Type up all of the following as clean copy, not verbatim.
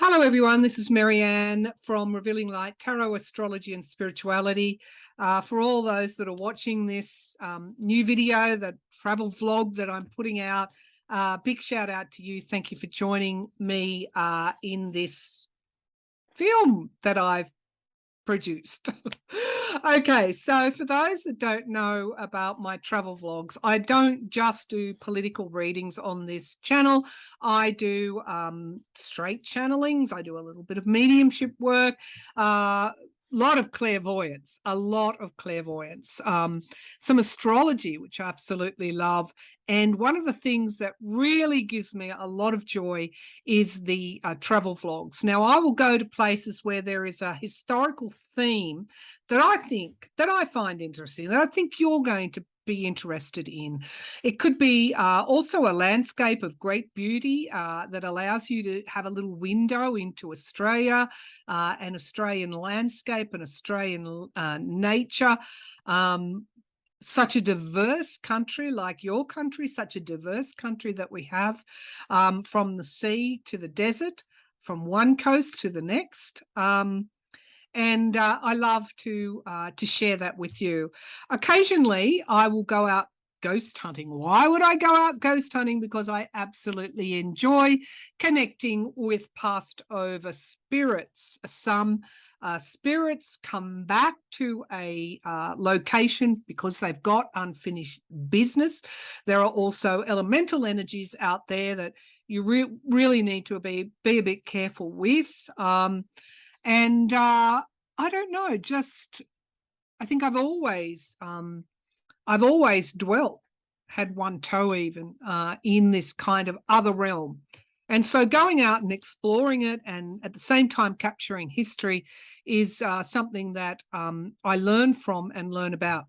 Hello, everyone. This is Marianne from Revealing Light, Tarot, Astrology and Spirituality. For all those that are watching this new video, the travel vlog that I'm putting out, big shout out to you. Thank you for joining me in this film that I've produced. Okay, so for those that don't know about my travel vlogs, I don't just do political readings on this channel. I do straight channelings. I do a little bit of mediumship work, a lot of clairvoyance, some astrology, which I absolutely love. And one of the things that really gives me a lot of joy is the travel vlogs. Now, I will go to places where there is a historical theme that I find interesting, that I think you're going to be interested in. It could be also a landscape of great beauty that allows you to have a little window into Australia, an Australian landscape, an Australian nature. Such a diverse country like your country, such a diverse country that we have, from the sea to the desert, from one coast to the next. And I love to share that with you. Occasionally, I will go out ghost hunting. Why would I go out ghost hunting? Because I absolutely enjoy connecting with passed over spirits. Some spirits come back to a location because they've got unfinished business. There are also elemental energies out there that you really need to be a bit careful with. And I don't know, I think I've always dwelt, had one toe even, in this kind of other realm. And so going out and exploring it and at the same time capturing history is something that I learn from and learn about.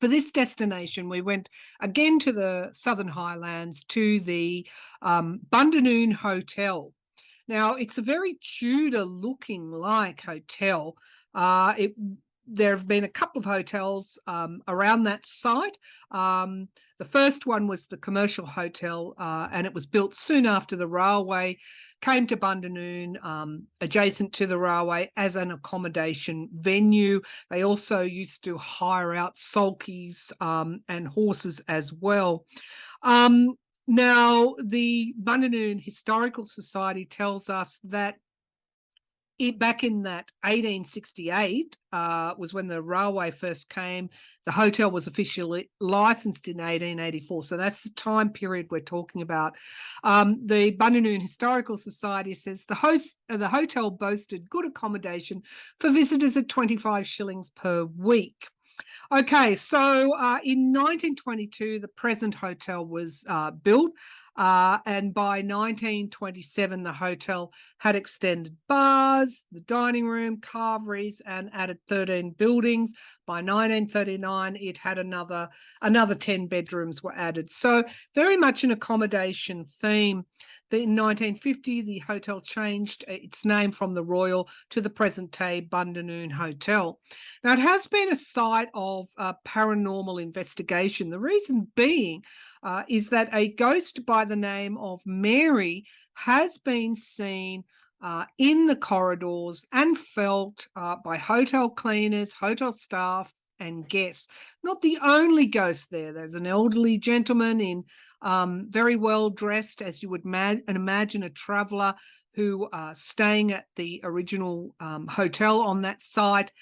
For this destination, we went again to the Southern Highlands, to the Bundanoon Hotel. Now, it's a very Tudor-looking like hotel. There have been a couple of hotels around that site. The first one was the commercial hotel, and it was built soon after the railway came to Bundanoon, adjacent to the railway, as an accommodation venue. They also used to hire out sulkies and horses as well. Now, the Bundanoon Historical Society tells us that back in that 1868 was when the railway first came. The hotel was officially licensed in 1884. So that's the time period we're talking about. The Bundanoon Historical Society says the hotel boasted good accommodation for visitors at 25 shillings per week. Okay, so in 1922, the present hotel was built, and by 1927, the hotel had extended bars, the dining room, carveries, and added 13 buildings. By 1939, it had another 10 bedrooms were added. So very much an accommodation theme. In 1950, the hotel changed its name from the Royal to the present-day Bundanoon Hotel. Now, it has been a site of paranormal investigation. The reason being is that a ghost by the name of Mary has been seen in the corridors and felt by hotel cleaners, hotel staff, and guests. Not the only ghost there. There's an elderly gentleman in very well dressed, as you would imagine a traveller who staying at the original hotel on that site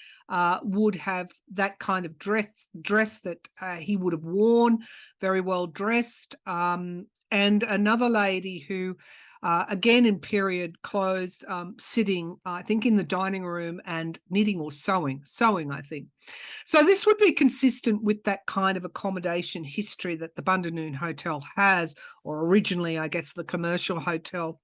would have that kind of dress that he would have worn, very well dressed. And another lady who, again in period clothes, sitting, I think, in the dining room and knitting or sewing, I think. So this would be consistent with that kind of accommodation history that the Bundanoon Hotel has, or originally, I guess, the commercial hotel.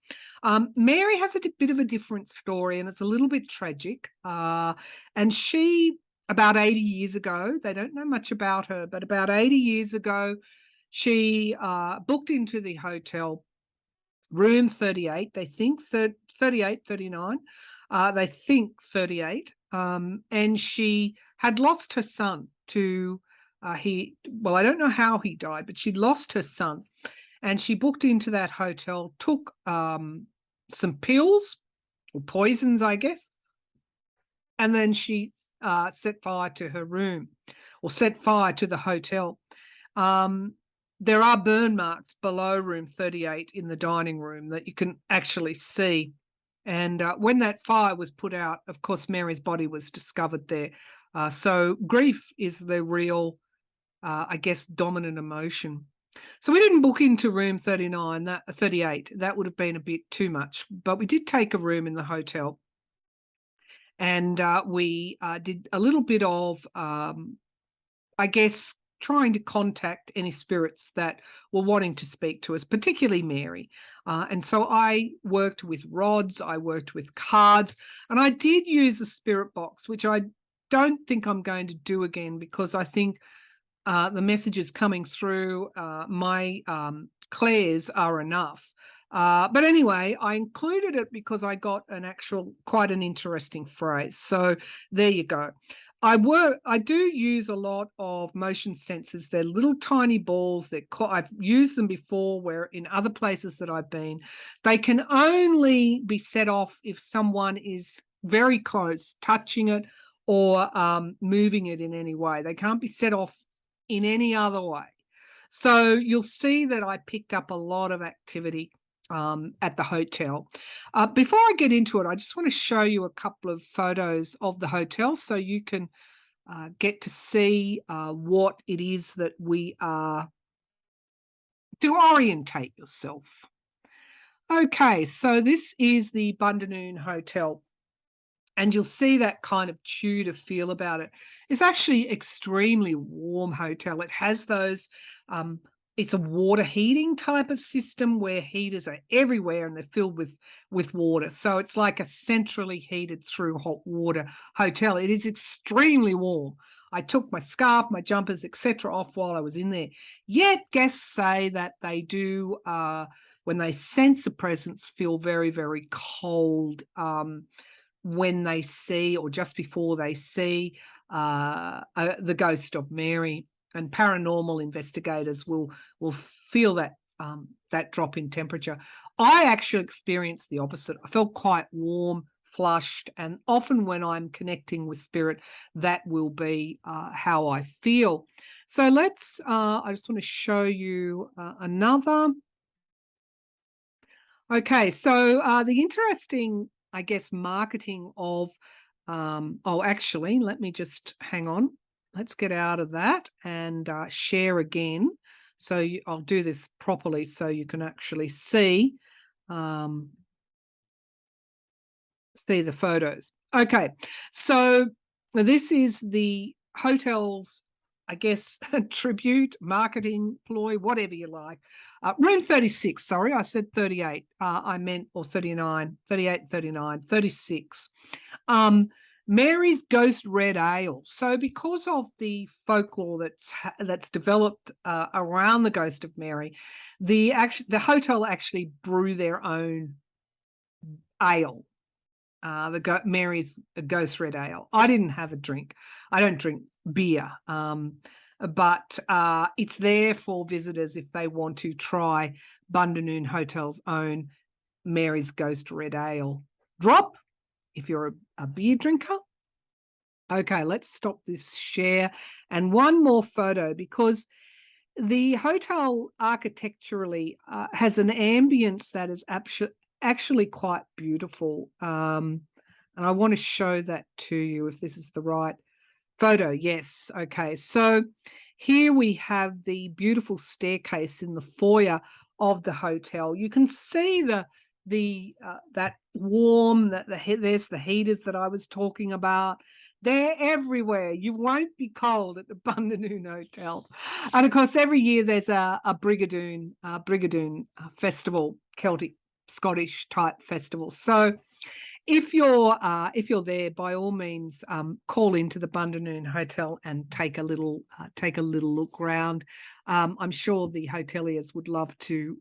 Mary has a bit of a different story, and it's a little bit tragic. And she, about 80 years ago, they don't know much about her, but about 80 years ago, she booked into the hotel room 38, they think 38, 39, they think 38, and she had lost her son to, I don't know how he died, but she'd lost her son, and she booked into that hotel, took some pills, or poisons, I guess. And then she set fire to her room, or set fire to the hotel. There are burn marks below room 38 in the dining room that you can actually see. And when that fire was put out, of course, Mary's body was discovered there. So grief is the real, I guess, dominant emotion. So we didn't book into room 38. That would have been a bit too much. But we did take a room in the hotel. And we did a little bit of, I guess, trying to contact any spirits that were wanting to speak to us, particularly Mary. And so I worked with rods, I worked with cards, and I did use a spirit box, which I don't think I'm going to do again, because I think the messages coming through my Clairs are enough. But anyway, I included it because I got quite an interesting phrase. So there you go. I do use a lot of motion sensors. They're little tiny balls. I've used them before where in other places that I've been. They can only be set off if someone is very close, touching it or moving it in any way. They can't be set off in any other way. So you'll see that I picked up a lot of activity at the hotel. Before I get into it, I just want to show you a couple of photos of the hotel so you can get to see what it is that we are, to orientate yourself. Okay, so this is the Bundanoon Hotel. And you'll see that kind of Tudor feel about it. It's actually extremely warm hotel. It has those, it's a water heating type of system where heaters are everywhere and they're filled with water. So it's like a centrally heated through hot water hotel. It is extremely warm. I took my scarf, my jumpers, etc. off while I was in there. Yet guests say that they do, when they sense a presence, feel very, very cold when they see, or just before they see, the ghost of Mary. And paranormal investigators will feel that that drop in temperature. I actually experienced the opposite. I felt quite warm, flushed, and often when I'm connecting with spirit, that will be how I feel. So let's, I just want to show you another. Okay, so the interesting, I guess, marketing of, actually, let me just hang on. Let's get out of that and share again. So I'll do this properly so you can actually see the photos. Okay, so this is the hotel's, I guess, tribute, marketing ploy, whatever you like. Room 36, sorry, I said 38. I meant, or 39, 38, 39, 36. Mary's Ghost Red Ale. So because of the folklore that's developed around the ghost of Mary, the hotel actually brew their own ale. Mary's Ghost Red Ale. I didn't have a drink. I don't drink beer, but it's there for visitors if they want to try Bundanoon Hotel's own Mary's Ghost Red Ale. Drop if you're a beer drinker. Okay, let's stop this share. And one more photo, because the hotel architecturally has an ambience that is actually quite beautiful. And I want to show that to you if this is the right photo. Yes. Okay. So here we have the beautiful staircase in the foyer of the hotel. You can see that warm, there's the heaters that I was talking about. They're everywhere. You won't be cold at the Bundanoon Hotel. And of course, every year there's a Brigadoon festival, Celtic Scottish type festival. So if you're there, by all means, call into the Bundanoon Hotel and take a little look round. I'm sure the hoteliers would love to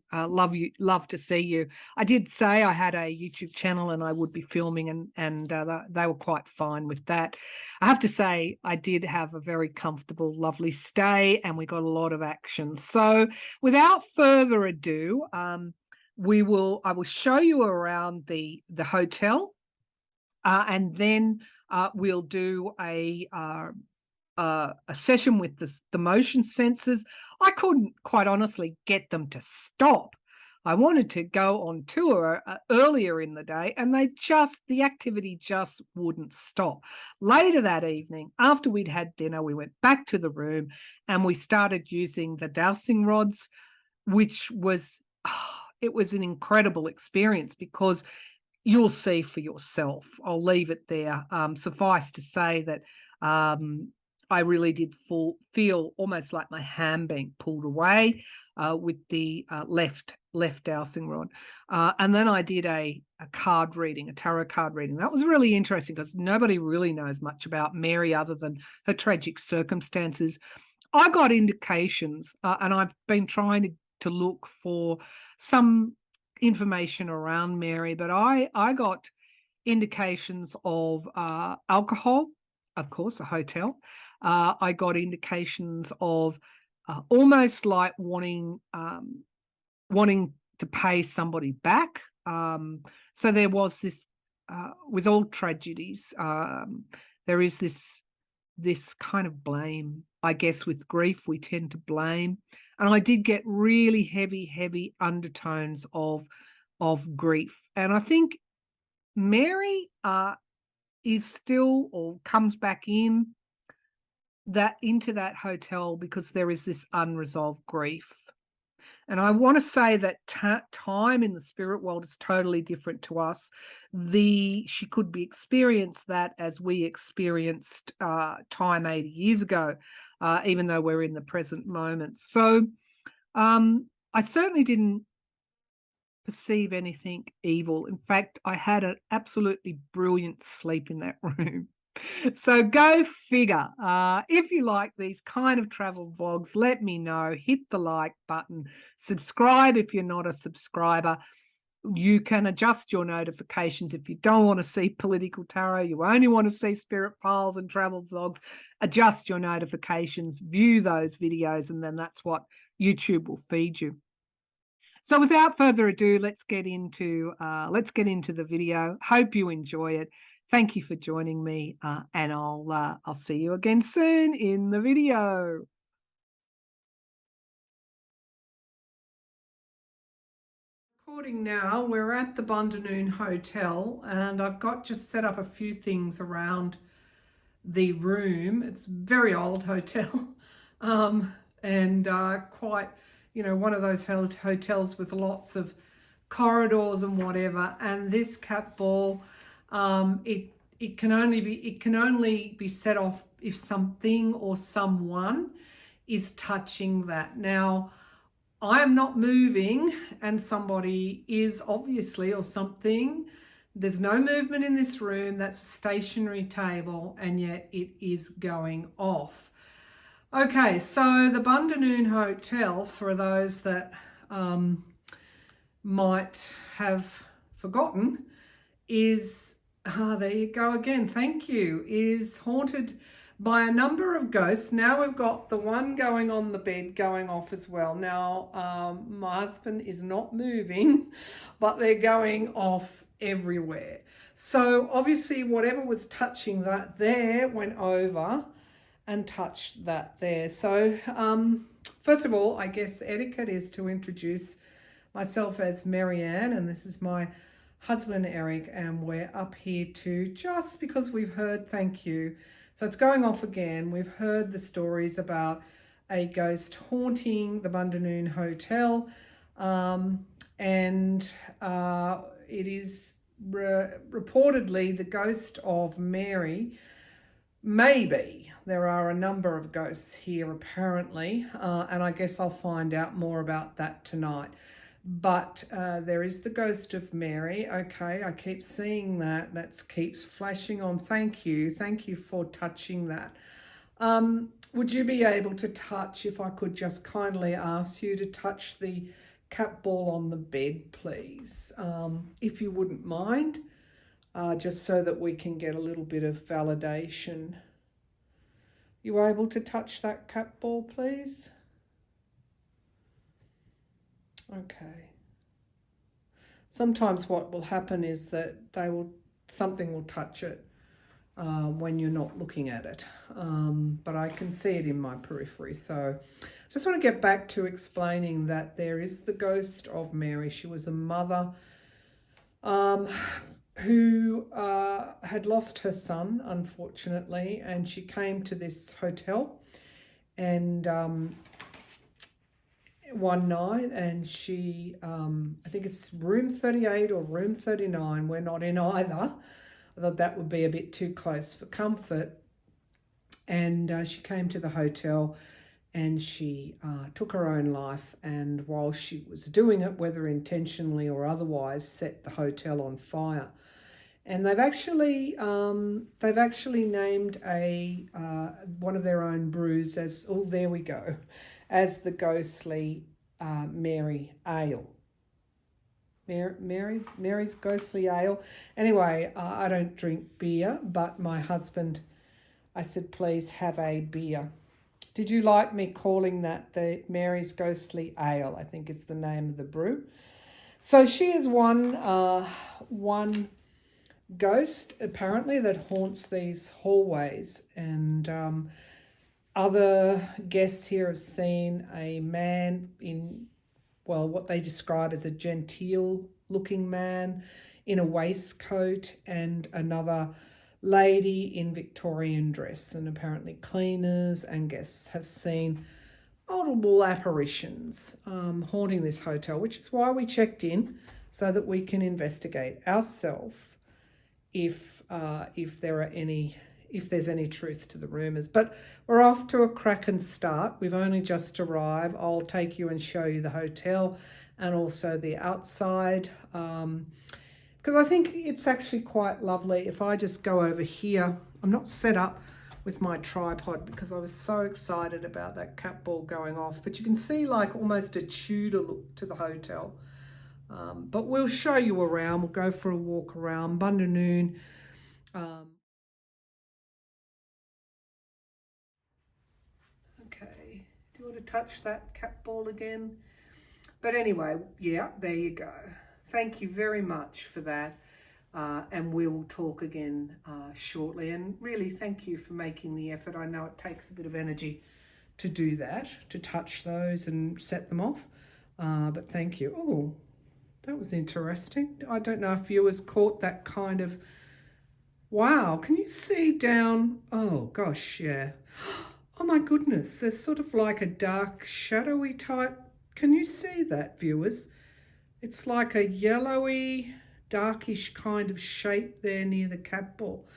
see you. I did say I had a YouTube channel and I would be filming, and they were quite fine with that. I have to say I did have a very comfortable, lovely stay, and we got a lot of action. So without further ado, I will show you around the hotel. And then we'll do a session with the motion sensors. I couldn't, quite honestly, get them to stop. I wanted to go on tour earlier in the day, and the activity just wouldn't stop. Later that evening, after we'd had dinner, we went back to the room and we started using the dowsing rods, which was, it was an incredible experience because you'll see for yourself. I'll leave it there. Suffice to say that I really did feel almost like my hand being pulled away with the left dowsing rod. And then I did a card reading, a tarot card reading. That was really interesting because nobody really knows much about Mary other than her tragic circumstances. I got indications, and I've been trying to look for some information around Mary, but I got indications of alcohol, of course, a hotel. I got indications of almost like wanting to pay somebody back. So there was this, with all tragedies, there is this kind of blame. I guess with grief, we tend to blame. And I did get really heavy undertones of grief. And I think Mary is still, or comes back into that hotel because there is this unresolved grief. And I want to say that time in the spirit world is totally different to us. She could be experienced that as we experienced time 80 years ago, even though we're in the present moment. So I certainly didn't perceive anything evil. In fact, I had an absolutely brilliant sleep in that room. So go figure. If you like these kind of travel vlogs, let me know. Hit the like button. Subscribe if you're not a subscriber. You can adjust your notifications if you don't want to see political tarot. You only want to see spirit files and travel vlogs. Adjust your notifications. View those videos, and then that's what YouTube will feed you. So without further ado, let's get into the video. Hope you enjoy it. Thank you for joining me, and I'll see you again soon in the video. Recording now. We're at the Bundanoon Hotel, and I've got just set up a few things around the room. It's a very old hotel, and quite, one of those hotels with lots of corridors and whatever. And this cat ball, it can only be set off if something or someone is touching that. Now, I am not moving, and somebody is obviously, or something. There's no movement in this room. That's a stationary table, and yet it is going off. Okay, so the Bundanoon Hotel, for those that might have forgotten, is, there you go again, thank you, is haunted by a number of ghosts. Now we've got the one going on the bed going off as well. Now, my husband is not moving, but they're going off everywhere. So obviously whatever was touching that there went over and touched that there. So first of all, I guess etiquette is to introduce myself as Marianne, and this is my husband Eric, and we're up here to, just because we've heard, thank you. So it's going off again. We've heard the stories about a ghost haunting the Bundanoon Hotel, and it is reportedly the ghost of Mary. Maybe. There are a number of ghosts here apparently, and I guess I'll find out more about that tonight. But there is the ghost of Mary. Okay, I keep seeing that. That keeps flashing on. Thank you for touching that. Would you be able to touch, if I could just kindly ask you to touch the cat ball on the bed, please, if you wouldn't mind, just so that we can get a little bit of validation. You able to touch that cat ball, please? Okay. Sometimes what will happen is that they will something will touch it when you're not looking at it. But I can see it in my periphery. So just want to get back to explaining that there is the ghost of Mary. She was a mother who had lost her son, unfortunately, and she came to this hotel and one night, and she, I think it's room 38 or room 39, we're not in either. I thought that would be a bit too close for comfort. And she came to the hotel and she took her own life. And while she was doing it, whether intentionally or otherwise, set the hotel on fire. And they've actually named a one of their own brews as, oh, there we go, as the ghostly Mary Ale. Mary's Ghostly Ale. Anyway, I don't drink beer, but my husband, I said, please have a beer. Did you like me calling that the Mary's Ghostly Ale? I think is the name of the brew. So she is one ghost, apparently, that haunts these hallways. And other guests here have seen a man in, well, what they describe as a genteel looking man in a waistcoat, and another lady in Victorian dress. And apparently cleaners and guests have seen multiple apparitions haunting this hotel, which is why we checked in, so that we can investigate ourselves if there's any truth to the rumours. But we're off to a cracking start. We've only just arrived. I'll take you and show you the hotel and also the outside, because I think it's actually quite lovely. If I just go over here, I'm not set up with my tripod because I was so excited about that cat ball going off, but you can see like almost a Tudor look to the hotel. But we'll show you around. We'll go for a walk around Bundanoon. Okay, do you want to touch that cat ball again? But anyway, yeah, there you go. Thank you very much for that. And we'll talk again shortly. And really, thank you for making the effort. I know it takes a bit of energy to do that, to touch those and set them off. But thank you. Oh, that was interesting. I don't know if viewers caught that kind of, wow, can you see down? Oh gosh, yeah. Oh my goodness, there's sort of like a dark shadowy type. Can you see that, viewers? It's like a yellowy, darkish kind of shape there near the cat ball.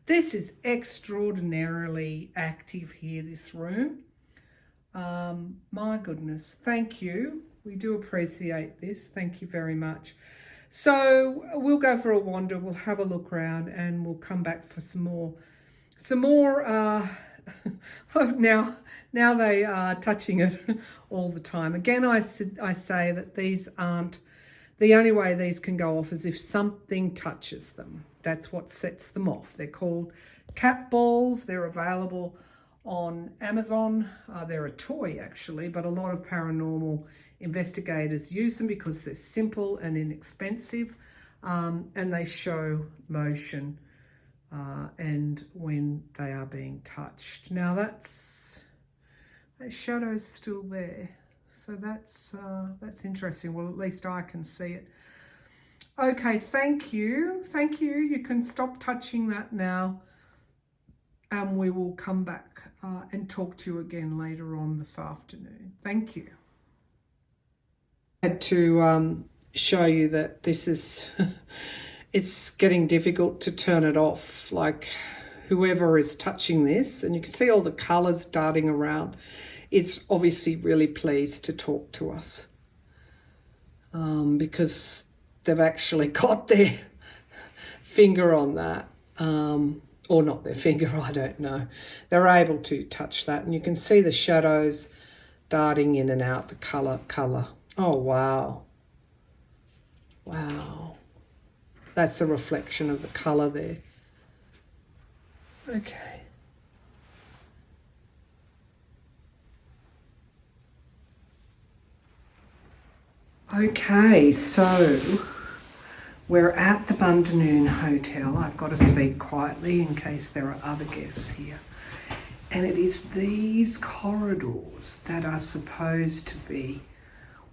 This is extraordinarily active here, this room. My goodness, thank you. We do appreciate this. Thank you very much. So we'll go for a wander. We'll have a look around and we'll come back for some more. Now they are touching it all the time. Again, I say that these aren't, the only way these can go off is if something touches them. That's what sets them off. They're called cat balls. They're available on Amazon. They're a toy actually, but a lot of paranormal investigators use them because they're simple and inexpensive, and they show motion and when they are being touched. Now that shadow's still there, so that's interesting. Well, at least I can see it. Okay, thank you. You can stop touching that now, and we will come back and talk to you again later on this afternoon. Thank you. I had to show you that this is it's getting difficult to turn it off. Like whoever is touching this, and you can see all the colors darting around, it's obviously really pleased to talk to us, because they've actually got their finger on that, or not their finger, I don't know. They're able to touch that, and you can see the shadows darting in and out, the color. Oh, wow. Wow. That's a reflection of the color there. Okay. Okay, so We're at the Bundanoon Hotel. I've got to speak quietly in case there are other guests here. And it is these corridors that are supposed to be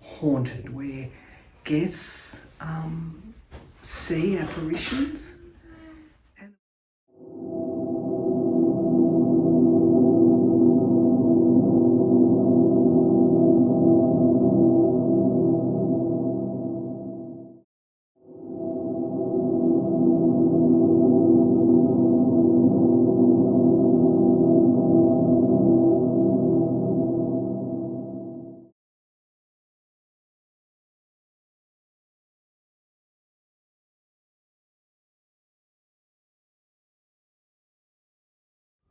haunted, where guests see apparitions.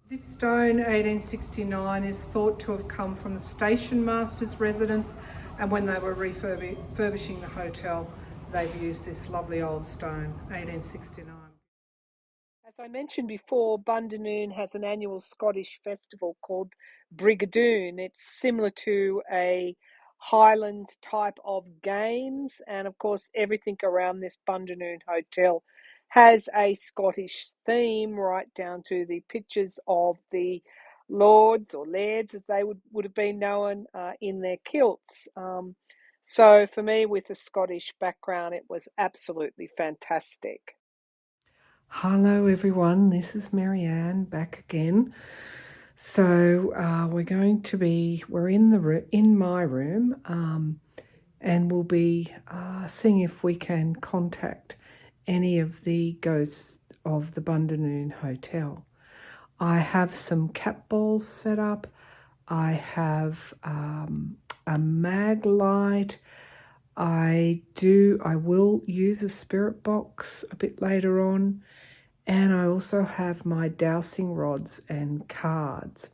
This stone, 1869, is thought to have come from the station master's residence, and when they were refurbishing the hotel, they've used this lovely old stone, 1869. As I mentioned before, Bundanoon has an annual Scottish festival called Brigadoon. It's similar to a Highlands type of games, and of course everything around this Bundanoon hotel has a Scottish theme, right down to the pictures of the lords or lairds, as they would have been known, in their kilts. So for me, with a Scottish background, it was absolutely fantastic. Hello everyone, this is Marianne back again. So we're in my room, and we'll be seeing if we can contact any of the ghosts of the Bundanoon Hotel. I have some cat balls set up. I have a mag light. I will use a spirit box a bit later on, and I also have my dowsing rods and cards.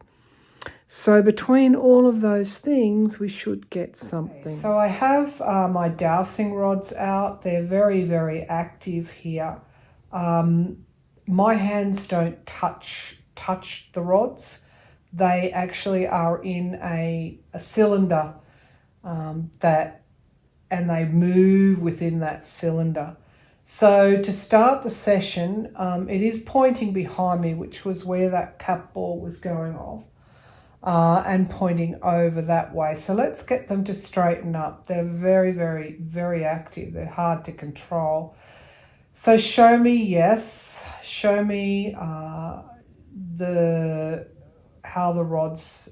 So between all of those things, we should get something. So I have my dowsing rods out. They're very, very active here. My hands don't touch the rods. They actually are in a cylinder and they move within that cylinder. So to start the session, it is pointing behind me, which was where that cap ball was going off, and pointing over that way. So let's get them to straighten up. They're very, very, very active. They're hard to control. So show me yes. Show me how the rods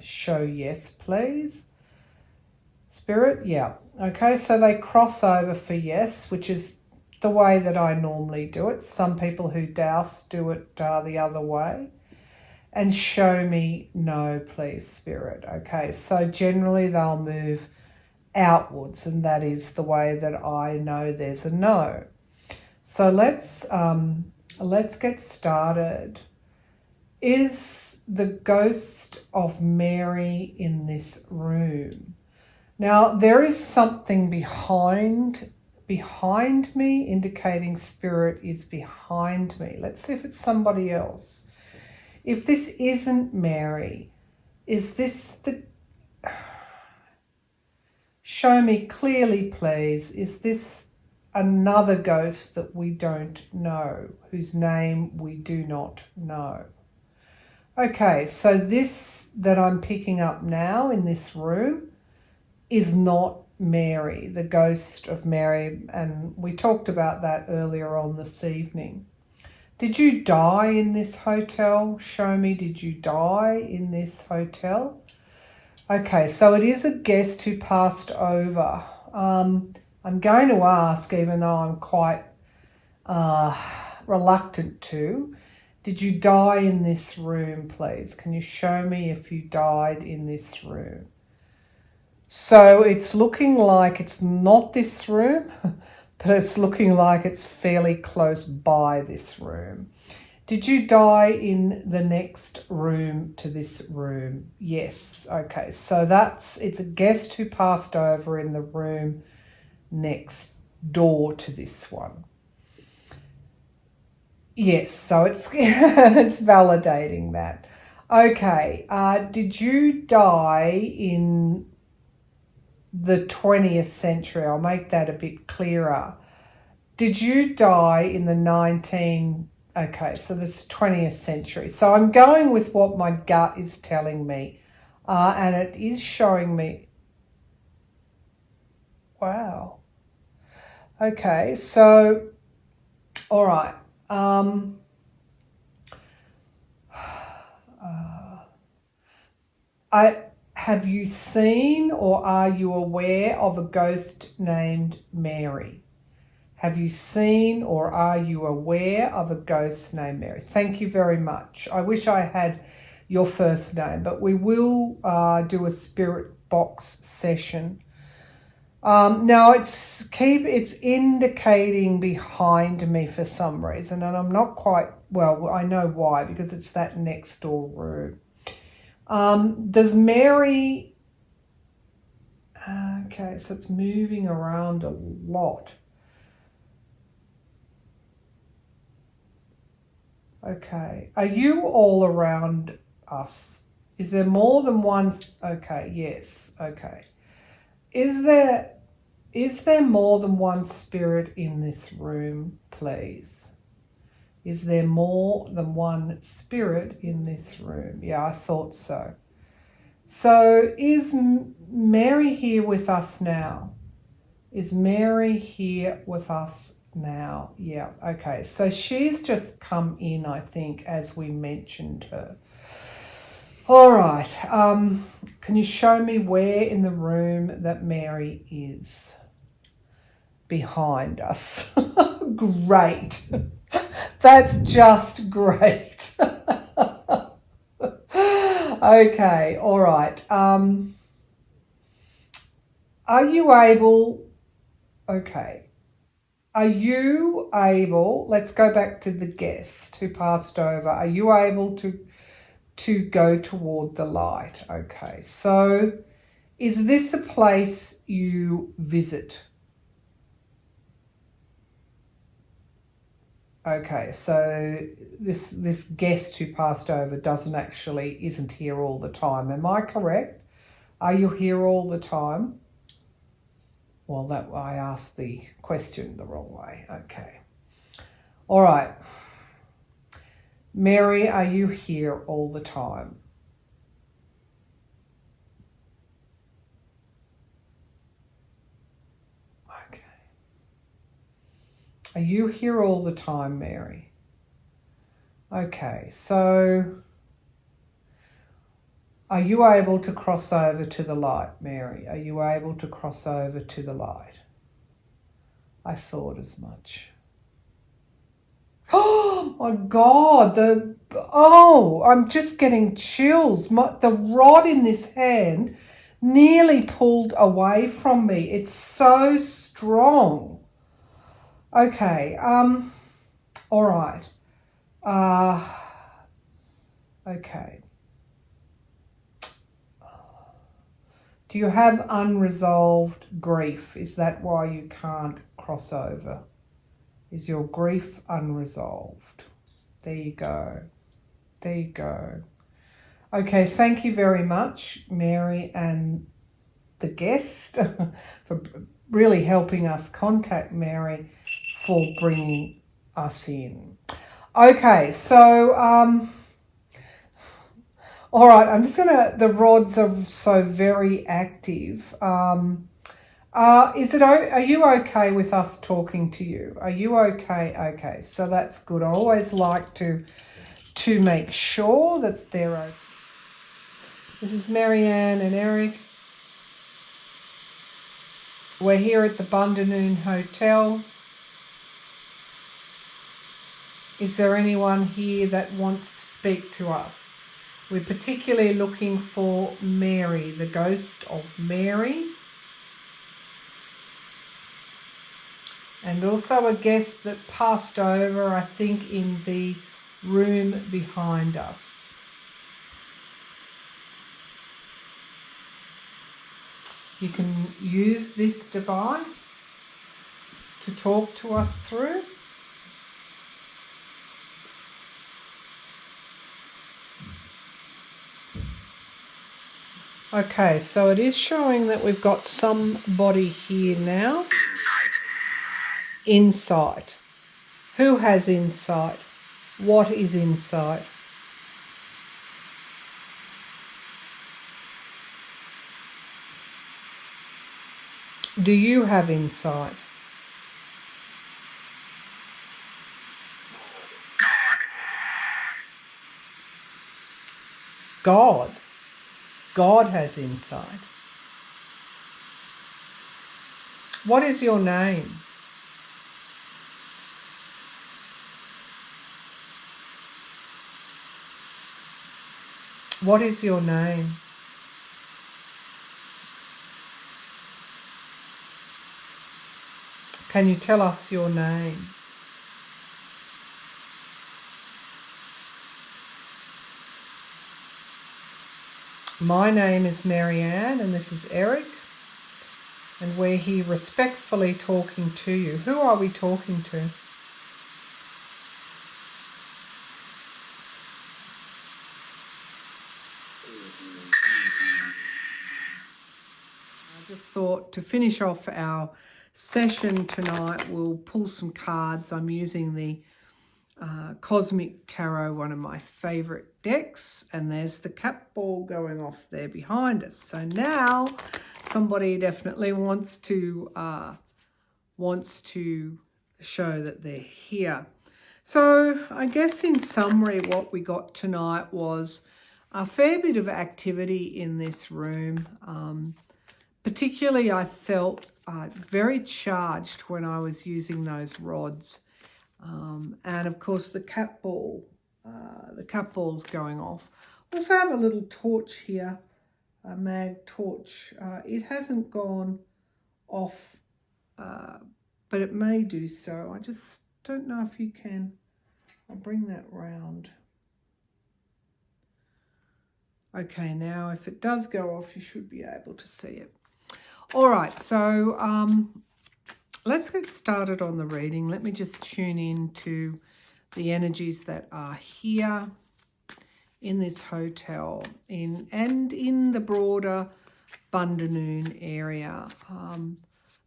show yes, please. Spirit, yeah. Okay, so they cross over for yes, which is the way that I normally do it. Some people who douse do it the other way. And show me no, please, Spirit. Okay, so generally they'll move outwards, and that is the way that I know there's a no. So let's get started. Is the ghost of Mary in this room? Now, there is something behind me, indicating Spirit is behind me. Let's see if it's somebody else. If this isn't Mary, is this the... Show me clearly, please. Is this another ghost that we don't know, whose name we do not know? Okay, so this that I'm picking up now in this room is not Mary, the ghost of Mary, and we talked about that earlier on this evening. Did you die in this hotel? Show me, did you die in this hotel? Okay, so it is a guest who passed over. I'm going to ask, even though I'm quite reluctant to, did you die in this room, please? Can you show me if you died in this room? So it's looking like it's not this room, but it's looking like it's fairly close by this room. Did you die in the next room to this room? Yes. Okay, so it's a guest who passed over in the room next door to this one. Yes, so it's it's validating that. Okay, did you die in the 20th century? I'll make that a bit clearer. did you die in the okay, so this 20th century. So I'm going with what my gut is telling me. And it is showing me, wow. Okay, so, all right. Have you seen or are you aware of a ghost named Mary? Have you seen or are you aware of a ghost named Mary? Thank you very much. I wish I had your first name, but we will do a spirit box session. Now it's indicating behind me for some reason, and I'm not quite, well, I know why, because it's that next door room. Does Mary, okay, so it's moving around a lot. Okay, are you all around us? Is there more than one? Okay, yes, okay. Is there more than one spirit in this room, please? Is there more than one spirit in this room? Yeah, I thought so. So is Mary here with us now? Is Mary here with us now? Yeah, okay. So she's just come in, I think, as we mentioned her. All right. Can you show me where in the room that Mary is? Behind us. Great. That's just great. Okay, all right. Are you able, okay. Are you able, let's go back to the guest who passed over. Are you able to go toward the light? Okay, so is this a place you visit? Okay, so this guest who passed over isn't here all the time. Am I correct? Are you here all the time? Well, that I asked the question the wrong way. Okay. All right. Mary, are you here all the time? Okay. Are you here all the time, Mary? Okay, so are you able to cross over to the light, Mary? Are you able to cross over to the light? I thought as much. Oh my God, I'm just getting chills. The rod in this hand nearly pulled away from me. It's so strong. Okay, all right. Okay. Do you have unresolved grief? Is that why you can't cross over? Is your grief unresolved? There you go. There you go. Okay, thank you very much, Mary and the guest, for really helping us contact Mary for bringing us in. Okay, so, all right, I'm just the rods are so very active. Are you okay with us talking to you? Are you okay? Okay, so that's good. I always like to make sure that they're okay. This is Marianne and Eric. We're here at the Bundanoon Hotel. Is there anyone here that wants to speak to us? We're particularly looking for Mary, the ghost of Mary. And also a guest that passed over, I think, in the room behind us. You can use this device to talk to us through. Okay, so it is showing that we've got somebody here now. Insight. Who has insight? What is insight? Do you have insight? God. God has insight. What is your name? What is your name? Can you tell us your name? My name is Marianne and this is Eric, and we're here respectfully talking to you. Who are we talking to? I just thought to finish off our session tonight, we'll pull some cards. I'm using the Cosmic Tarot, one of my favorite decks, and there's the cat ball going off there behind us. So now somebody definitely wants to show that they're here. So I guess in summary, what we got tonight was a fair bit of activity in this room. Particularly, I felt very charged when I was using those rods. And of course the cat ball's going off. Also have a little torch here, a mag torch. It hasn't gone off, but it may do so. I just don't know if you can. I'll bring that round. Okay, now if it does go off, you should be able to see it. All right, so let's get started on the reading. Let me just tune in to the energies that are here in this hotel and in the broader Bundanoon area.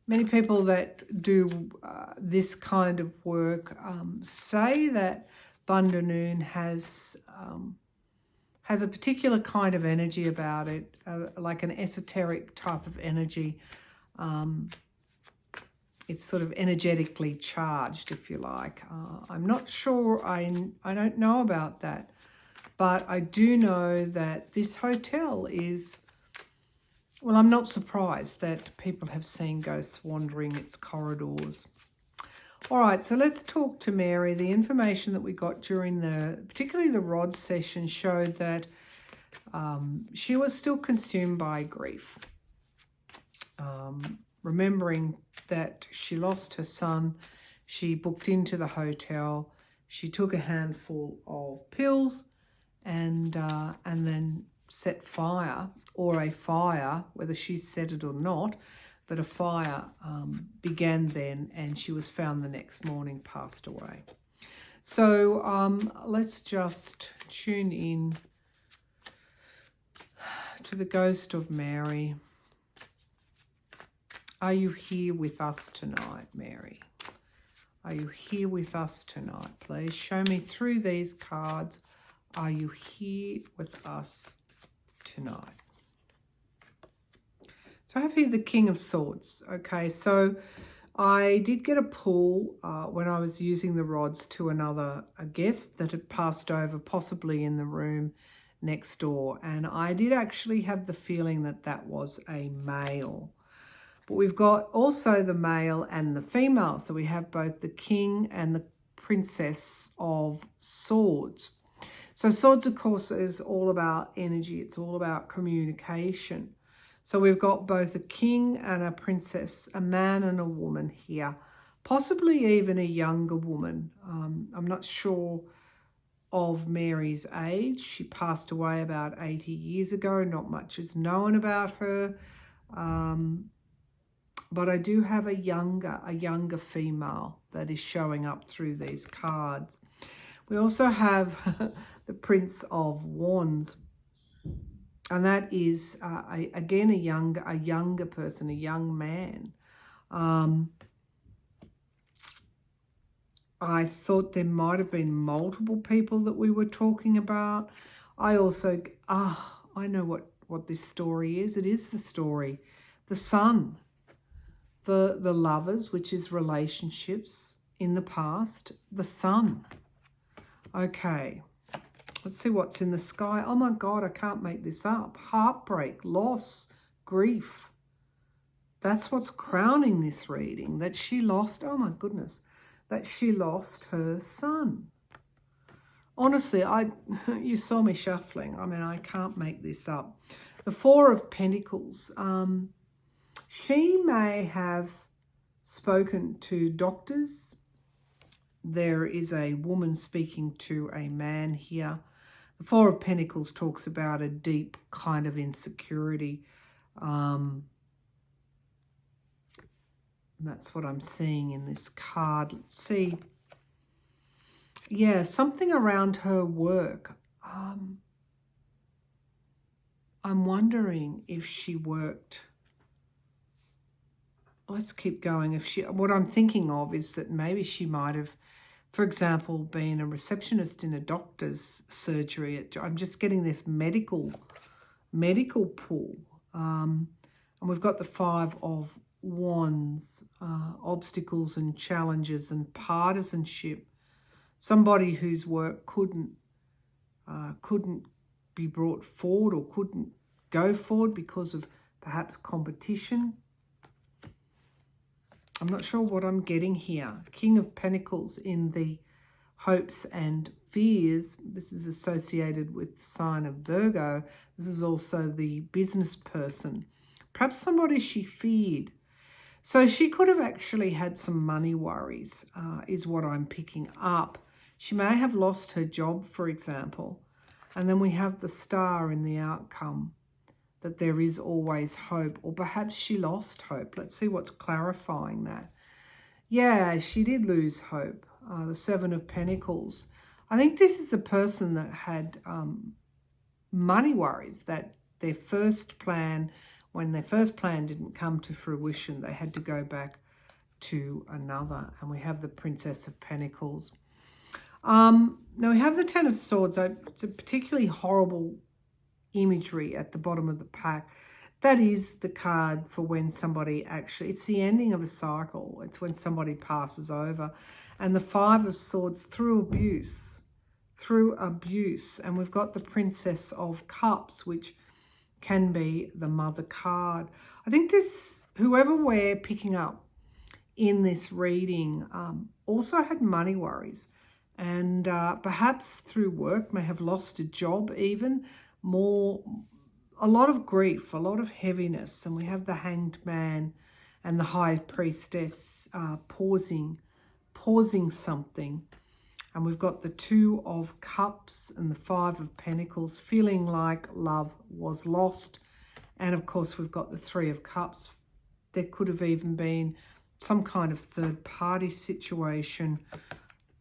Many people that do this kind of work say that Bundanoon has a particular kind of energy about it, like an esoteric type of energy. It's sort of energetically charged, if you like. I'm not sure, I don't know about that, but I do know that this hotel is, well, I'm not surprised that people have seen ghosts wandering its corridors. All right, so let's talk to Mary. The information that we got during particularly the rod session, showed that she was still consumed by grief. Remembering that she lost her son, she booked into the hotel, she took a handful of pills and then set fire, or a fire, whether she set it or not, but a fire began then, and she was found the next morning, passed away. So let's just tune in to the ghost of Mary. Are you here with us tonight, Mary? Are you here with us tonight? Please show me through these cards. Are you here with us tonight? So I have here the King of Swords. Okay, so I did get a pull when I was using the rods to a guest that had passed over, possibly in the room next door. And I did actually have the feeling that that was a male. But we've got also the male and the female. So we have both the King and the Princess of Swords. So swords, of course, is all about energy. It's all about communication. So we've got both a king and a princess, a man and a woman here, possibly even a younger woman. I'm not sure of Mary's age. She passed away about 80 years ago. Not much is known about her. But I do have a younger female that is showing up through these cards. We also have the Prince of Wands, and that is again a younger person, a young man. I thought there might have been multiple people that we were talking about. I also, I know what this story is. It is the story. The sun, the lovers, which is relationships in the past, the sun. Okay, let's see what's in the sky. Oh my God, I can't make this up. Heartbreak, loss, grief. That's what's crowning this reading, that she lost, oh my goodness, that she lost her son. Honestly, you saw me shuffling. I mean, I can't make this up. The Four of Pentacles. She may have spoken to doctors. There is a woman speaking to a man here. The Four of Pentacles talks about a deep kind of insecurity. That's what I'm seeing in this card. Let's see. Yeah, something around her work. I'm wondering if she worked. Let's keep going. What I'm thinking of is that maybe she might have, for example, been a receptionist in a doctor's surgery. I'm just getting this medical pull. And we've got the Five of Wands, obstacles and challenges and partisanship. Somebody whose work couldn't be brought forward or couldn't go forward because of perhaps competition. I'm not sure what I'm getting here. King of Pentacles in the hopes and fears. This is associated with the sign of Virgo. This is also the business person. Perhaps somebody she feared. So she could have actually had some money worries, is what I'm picking up. She may have lost her job, for example. And then we have the star in the outcome, that there is always hope. Or perhaps she lost hope. Let's see what's clarifying that. Yeah, she did lose hope. The Seven of Pentacles. I think this is a person that had money worries, that their first plan, when their first plan didn't come to fruition, they had to go back to another. And we have the Princess of Pentacles. Now we have the Ten of Swords. It's a particularly horrible imagery at the bottom of the pack. That is the card for when somebody actually, it's the ending of a cycle. It's when somebody passes over. And the Five of Swords through abuse. And we've got the Princess of Cups, which can be the Mother card. I think this, whoever we're picking up in this reading, also had money worries. And perhaps through work may have lost a job even. A lot of grief, a lot of heaviness. And we have the Hanged Man and the High Priestess pausing something. And we've got the Two of Cups and the Five of Pentacles, feeling like love was lost. And of course, we've got the Three of Cups. There could have even been some kind of third-party situation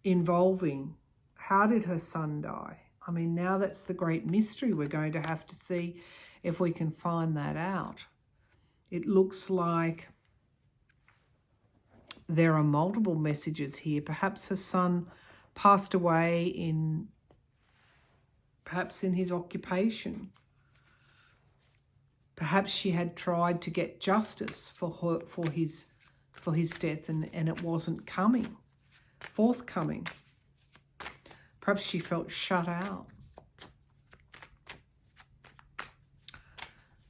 involving, how did her son die? I mean, now that's the great mystery. We're going to have to see if we can find that out. It looks like there are multiple messages here. Perhaps her son passed away perhaps in his occupation. Perhaps she had tried to get justice for his death and it wasn't forthcoming. Perhaps she felt shut out.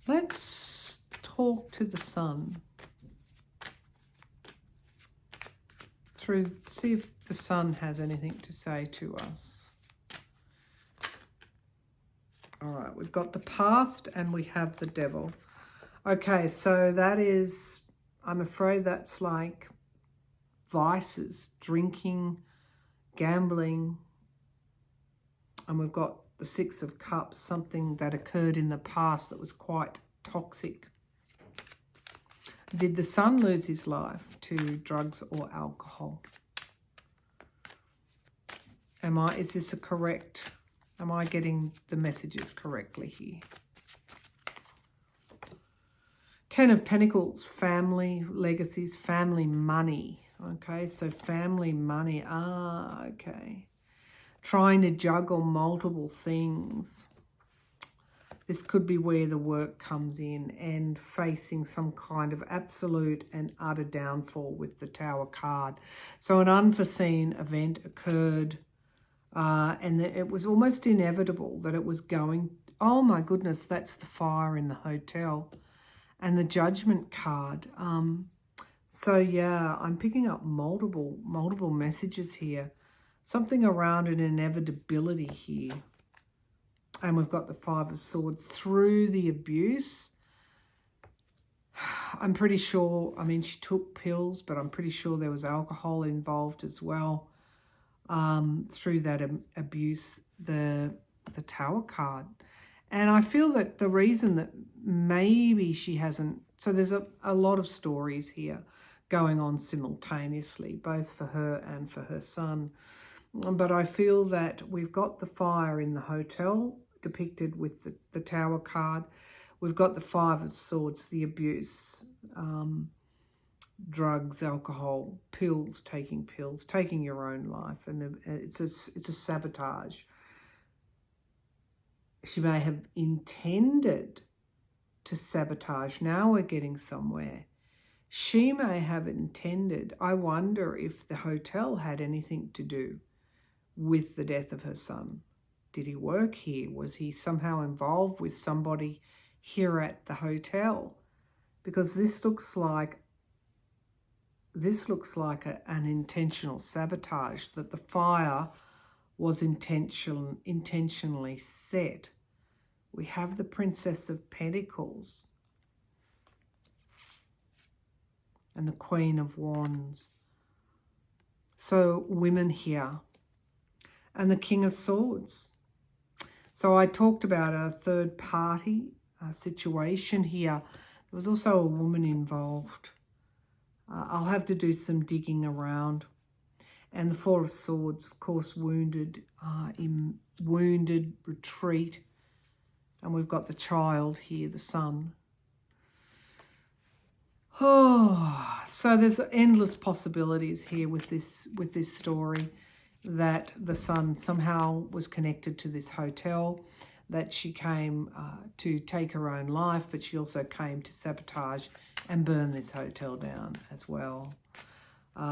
Let's talk to the sun. See if the sun has anything to say to us. All right, we've got the past and we have the devil. Okay, so that is, I'm afraid that's like vices, drinking, gambling. And we've got the Six of Cups, something that occurred in the past that was quite toxic. Did the son lose his life to drugs or alcohol? Is this a correct, am I getting the messages correctly here? Ten of Pentacles, family legacies, family money. Okay, so family, money. Okay. Trying to juggle multiple things. This could be where the work comes in, and facing some kind of absolute and utter downfall with the Tower card. So an unforeseen event occurred, and it was almost inevitable that it was going. Oh my goodness, that's the fire in the hotel. And the Judgment card. So yeah, I'm picking up multiple messages here. Something around an inevitability here. And we've got the Five of Swords through the abuse. I'm pretty sure, I mean, she took pills, but I'm pretty sure there was alcohol involved as well. Through that abuse, the Tower card. And I feel that the reason that maybe she hasn't, so there's a lot of stories here going on simultaneously, both for her and for her son. But I feel that we've got the fire in the hotel depicted with the Tower card. We've got the Five of Swords, the abuse, drugs, alcohol, pills, taking your own life. And it's a sabotage. She may have intended to sabotage. Now we're getting somewhere. She may have intended. I wonder if the hotel had anything to do with the death of her son. Did he work here? Was he somehow involved with somebody here at the hotel? Because this looks like an intentional sabotage, that the fire was intentionally set. We have the Princess of Pentacles and the Queen of Wands. So women here. And the King of Swords. So I talked about a third party situation here. There was also a woman involved. I'll have to do some digging around. And the Four of Swords, of course, wounded retreat. And we've got the child here, the son. Oh, so there's endless possibilities here with this story, that the son somehow was connected to this hotel, that she came to take her own life, but she also came to sabotage and burn this hotel down as well.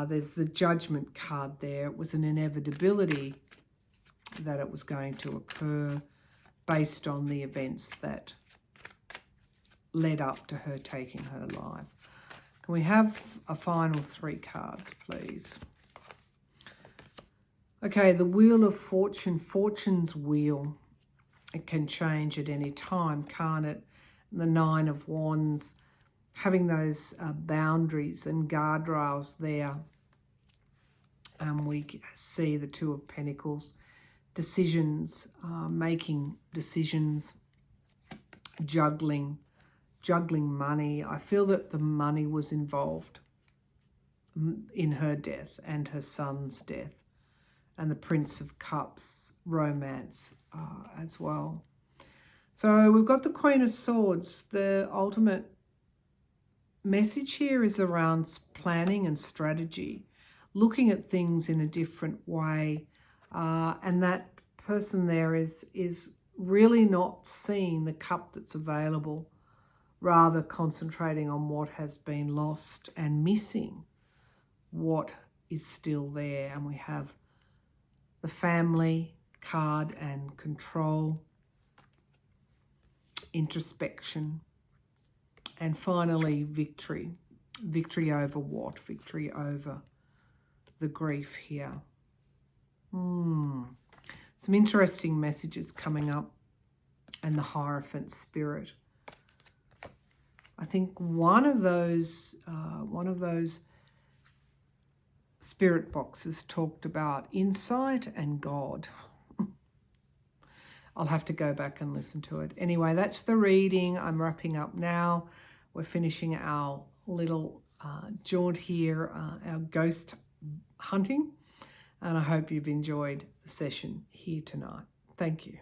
There's the Judgment card there. It was an inevitability that it was going to occur based on the events that led up to her taking her life. Can we have a final 3 cards, please? Okay, the Wheel of Fortune, Fortune's wheel. It can change at any time, can't it? The Nine of Wands, having those boundaries and guardrails there. We see the Two of Pentacles, decisions, making decisions, juggling money. I feel that the money was involved in her death and her son's death. And the Prince of Cups, romance as well. So we've got the Queen of Swords. The ultimate message here is around planning and strategy, looking at things in a different way. And that person there is really not seeing the cup that's available, rather concentrating on what has been lost and missing what is still there. And we have the Family card and control, introspection, and finally victory. Victory over what? Victory over the grief here. Some interesting messages coming up, and the Hierophant spirit. I think one of those spirit boxes talked about insight and God. I'll have to go back and listen to it. Anyway, that's the reading. I'm wrapping up now. We're finishing our little jaunt here, our ghost hunting. And I hope you've enjoyed the session here tonight. Thank you.